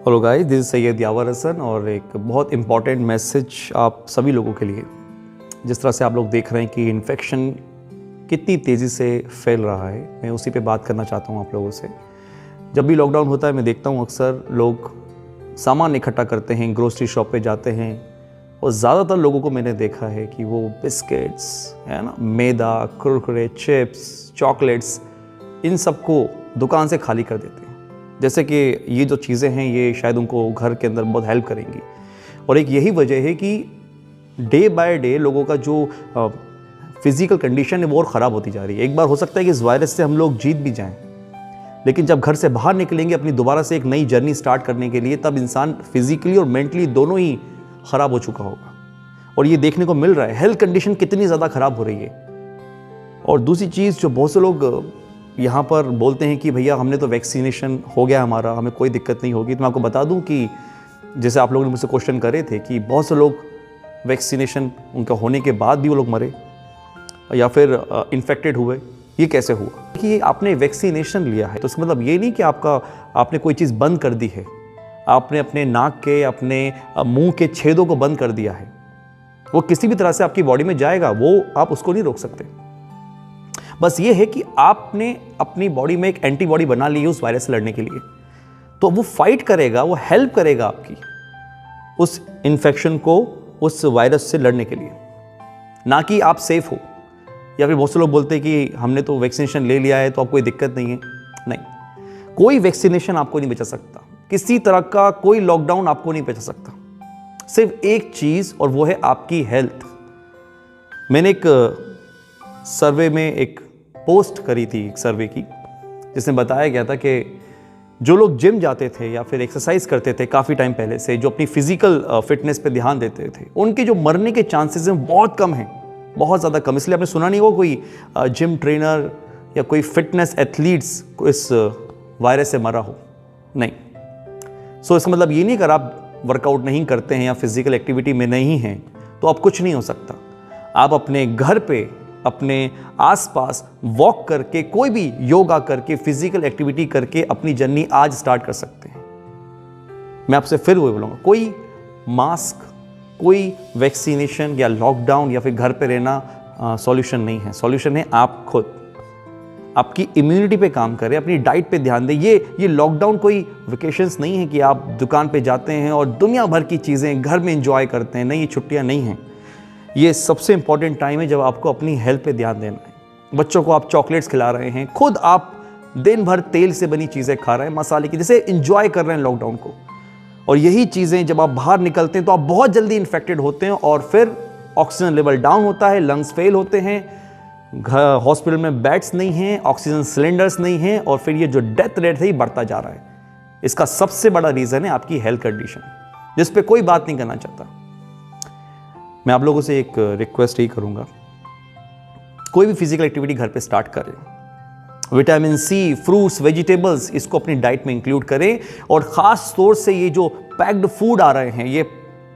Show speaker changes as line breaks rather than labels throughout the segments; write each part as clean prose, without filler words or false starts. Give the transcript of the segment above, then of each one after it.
Hello guys, this is Syed Yawar Hasan और एक बहुत इम्पॉर्टेंट मैसेज आप सभी लोगों के लिए। जिस तरह से आप लोग देख रहे हैं कि इन्फेक्शन कितनी तेज़ी से फैल रहा है, मैं उसी पे बात करना चाहता हूँ आप लोगों से। जब भी लॉकडाउन होता है मैं देखता हूँ अक्सर लोग सामान इकट्ठा करते हैं, ग्रोसरी शॉप पे जाते हैं और ज़्यादातर लोगों को मैंने देखा है कि वो बिस्किट्स है ना, मैदा, कुरकुरे, चिप्स, चॉकलेट्स, इन सबको दुकान से खाली कर देते हैं। जैसे कि ये जो चीज़ें हैं ये शायद उनको घर के अंदर बहुत हेल्प करेंगी। और एक यही वजह है कि डे बाय डे लोगों का जो फिज़िकल कंडीशन है वो और ख़राब होती जा रही है। एक बार हो सकता है कि इस वायरस से हम लोग जीत भी जाएं, लेकिन जब घर से बाहर निकलेंगे अपनी दोबारा से एक नई जर्नी स्टार्ट करने के लिए, तब इंसान फिज़िकली और मेंटली दोनों ही ख़राब हो चुका होगा। और ये देखने को मिल रहा है हेल्थ कंडीशन कितनी ज़्यादा ख़राब हो रही है। और दूसरी चीज़ जो बहुत से लोग यहाँ पर बोलते हैं कि भैया हमने तो वैक्सीनेशन हो गया हमारा, हमें कोई दिक्कत नहीं होगी। तो मैं आपको बता दूं कि जैसे आप लोगों ने मुझसे क्वेश्चन करे थे कि बहुत से लोग वैक्सीनेशन उनका होने के बाद भी वो लोग मरे या फिर इन्फेक्टेड हुए, ये कैसे हुआ? कि आपने वैक्सीनेशन लिया है तो इसका मतलब ये नहीं कि आपने कोई चीज़ बंद कर दी है, आपने अपने नाक के, अपने मुंह के छेदों को बंद कर दिया है। वो किसी भी तरह से आपकी बॉडी में जाएगा, वो आप उसको नहीं रोक सकते। बस ये है कि आपने अपनी बॉडी में एक एंटीबॉडी बना ली है उस वायरस से लड़ने के लिए, तो वो फाइट करेगा, वो हेल्प करेगा आपकी उस इन्फेक्शन को, उस वायरस से लड़ने के लिए, ना कि आप सेफ हो। या फिर बहुत से लोग बोलते हैं कि हमने तो वैक्सीनेशन ले लिया है तो अब कोई दिक्कत नहीं है। नहीं, कोई वैक्सीनेशन आपको नहीं बचा सकता, किसी तरह का कोई लॉकडाउन आपको नहीं बचा सकता। सिर्फ एक चीज़, और वो है आपकी हेल्थ। मैंने एक सर्वे में एक पोस्ट करी थी, एक सर्वे की, जिसमें बताया गया था कि जो लोग जिम जाते थे या फिर एक्सरसाइज करते थे काफ़ी टाइम पहले से, जो अपनी फिजिकल फिटनेस पे ध्यान देते थे, उनके जो मरने के चांसेस हैं बहुत कम हैं, बहुत ज़्यादा कम। इसलिए आपने सुना नहीं होगा कोई जिम ट्रेनर या कोई फिटनेस एथलीट्स को इस वायरस से मरा हो, नहीं। सो इसका मतलब ये नहीं अगर आप वर्कआउट नहीं करते हैं या फिजिकल एक्टिविटी में नहीं हैं तो आप कुछ नहीं हो सकता। आप अपने घर पे, अपने आसपास वॉक करके, कोई भी योगा करके, फिजिकल एक्टिविटी करके अपनी जर्नी आज स्टार्ट कर सकते हैं। मैं आपसे फिर वही बोलूँगा, कोई मास्क, कोई वैक्सीनेशन या लॉकडाउन या फिर घर पे रहना सॉल्यूशन नहीं है। सॉल्यूशन है आप खुद आपकी इम्यूनिटी पे काम करें, अपनी डाइट पे ध्यान दें। ये लॉकडाउन कोई वेकेशंस नहीं है कि आप दुकान पे जाते हैं और दुनिया भर की चीज़ें घर में एंजॉय करते हैं। नहीं, ये छुट्टियाँ नहीं हैं। ये सबसे इंपॉर्टेंट टाइम है जब आपको अपनी हेल्थ पे ध्यान देना है। बच्चों को आप चॉकलेट्स खिला रहे हैं, खुद आप दिन भर तेल से बनी चीज़ें खा रहे हैं, मसाले की, जैसे एंजॉय कर रहे हैं लॉकडाउन को। और यही चीज़ें जब आप बाहर निकलते हैं तो आप बहुत जल्दी इन्फेक्टेड होते हैं और फिर ऑक्सीजन लेवल डाउन होता है, लंग्स फेल होते हैं, हॉस्पिटल में बेड्स नहीं हैं, ऑक्सीजन सिलेंडर्स नहीं हैं, और फिर ये जो डेथ रेट है ये बढ़ता जा रहा है। इसका सबसे बड़ा रीज़न है आपकी हेल्थ कंडीशन, जिस पे कोई बात नहीं करना चाहता। मैं आप लोगों से एक रिक्वेस्ट ही करूंगा, कोई भी फिजिकल एक्टिविटी घर पे स्टार्ट करें। विटामिन सी, फ्रूट्स, वेजिटेबल्स, इसको अपनी डाइट में इंक्लूड करें। और ख़ास तौर से ये जो पैक्ड फूड आ रहे हैं, ये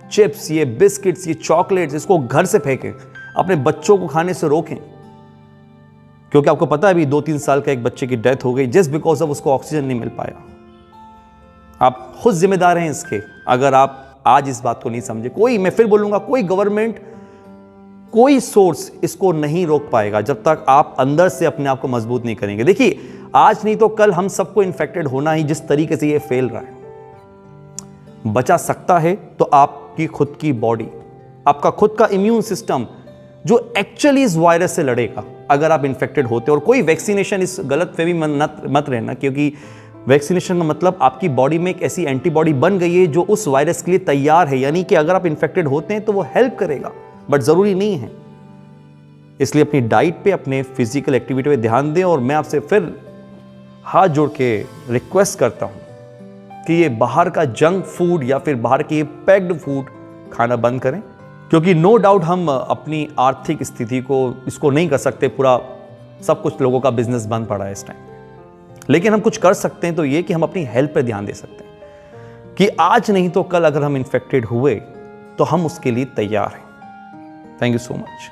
चिप्स, ये बिस्किट्स, ये चॉकलेट्स, इसको घर से फेंकें, अपने बच्चों को खाने से रोकें। क्योंकि आपको पता है अभी 2-3 साल का एक बच्चे की डेथ हो गई जस्ट बिकॉज ऑफ उसको ऑक्सीजन नहीं मिल पाया। आप खुद जिम्मेदार हैं इसके, अगर आप आज इस बात को नहीं समझे। कोई, मैं फिर बोलूंगा, कोई गवर्नमेंट, कोई सोर्स इसको नहीं रोक पाएगा जब तक आप अंदर से अपने आप को मजबूत नहीं करेंगे। देखिए, आज नहीं तो कल हम सबको इन्फेक्टेड होना ही, जिस तरीके से ये फैल रहा है। बचा सकता है तो आपकी खुद की बॉडी, आपका खुद का इम्यून सिस्टम, जो एक्चुअली इस वायरस से लड़ेगा अगर आप इन्फेक्टेड होते। और कोई वैक्सीनेशन, इस गलत फहमी मत रहना, क्योंकि वैक्सीनेशन का मतलब आपकी बॉडी में एक ऐसी एंटीबॉडी बन गई है जो उस वायरस के लिए तैयार है, यानी कि अगर आप इन्फेक्टेड होते हैं तो वो हेल्प करेगा, बट ज़रूरी नहीं है। इसलिए अपनी डाइट पे, अपने फिजिकल एक्टिविटी पे ध्यान दें। और मैं आपसे फिर हाथ जोड़ के रिक्वेस्ट करता हूं कि ये बाहर का जंक फूड या फिर बाहर के पैक्ड फूड खाना बंद करें, क्योंकि नो डाउट हम अपनी आर्थिक स्थिति को इसको नहीं कर सकते पूरा, सब कुछ लोगों का बिजनेस बंद पड़ा है इस टाइम, लेकिन हम कुछ कर सकते हैं। तो ये कि हम अपनी हेल्थ पे ध्यान दे सकते हैं कि आज नहीं तो कल अगर हम इन्फेक्टेड हुए तो हम उसके लिए तैयार हैं। Thank you so much.